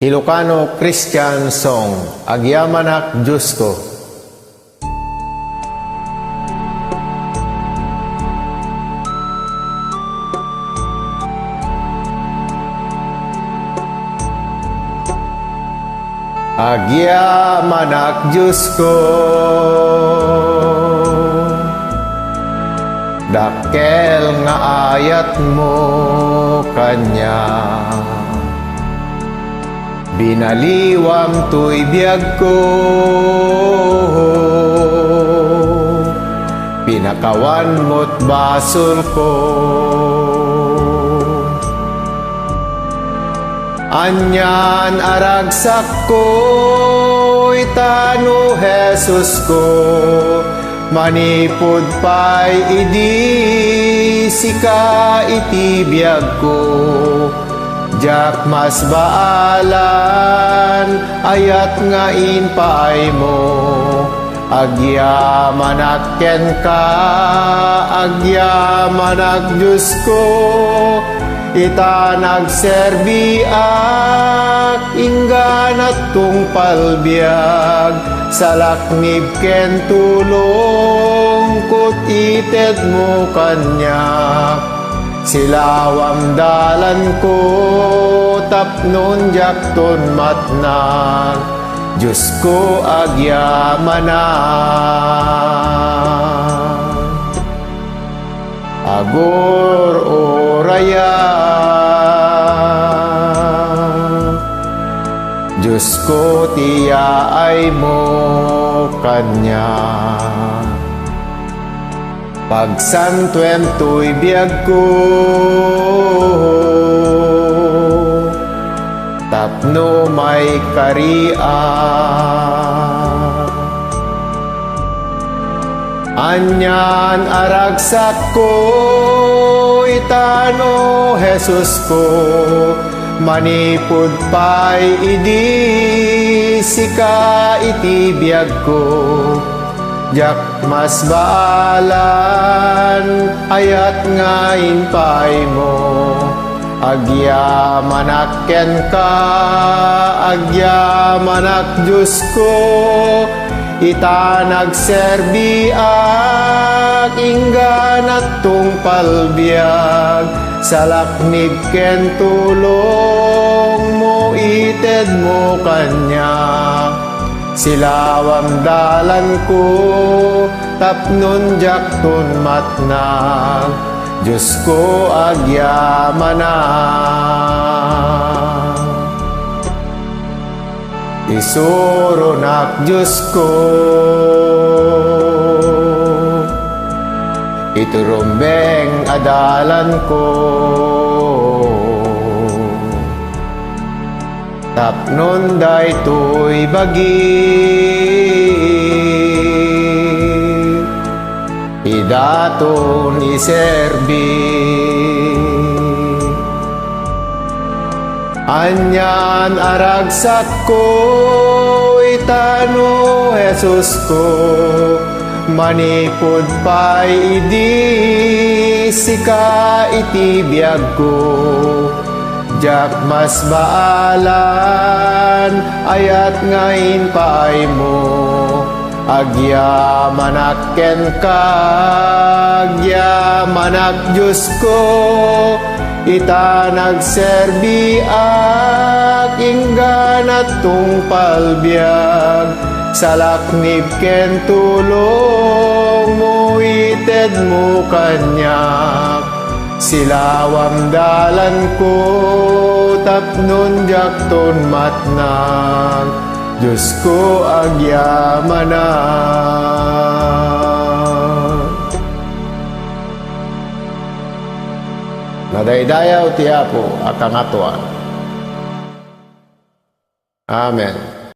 Ilocano Christian song, Agyamanak Diyos ko. Agyamanak Diyos ko, dakkel nga ayat mo kanya. Binaliwam to'y biyag ko, pinakawan mo't basol ko. Anyan aragsak ko, itano Jesus ko, manipod pa'y idi, sika iti biyag ko. Jak mas baalan, ayat nga inpaay mo, agyamanak ken ka, agyamanak Diyos ko. Ita nagserbiak, ingganat tong palbiag, salaknib ken tulong, kut ited mo kanya. Silawam dalan ko, tapnon jakton matnag, Diyos ko agyamanak. Agor oraya, Diyos ko tiyaay mo kanya. Pagsantuem to'y biyag ko, tapno may karia. Anyan aragsak ko, itano Jesus ko, manipod pa'y idi, sika iti biyag ko. Jak mas baalan, ayat nga inpaay mo, agyamanak ken ka, agyamanak Diyos ko. Ita nagserbiak, ingganat tong palbiag, salaknib ken tulong mo, ited mo kanya. Silawam dalan ko, tapnon jakton matnag, Diyos ko agyamanak. Isurunak Diyos ko, iturumbeng adalan ko, tapnon daytoy bagi, idaton iserbi. Anyan aragsak ko, itano Jesus ko, manipod pa'y idi, sika iti biyag ko. Jak mas baalan, ayat nga inpaay mo, agyamanak ken ka, agyamanak Diyos ko. Ita nagserbiak, ingganat tong palbiag, salaknib ken tulong mo, ited mo kanya. Silawam dalan ko, tapnon jakton matnag, Diyos ko agyamanak. Nadaydayaw ti Apo akang atuan. Amen.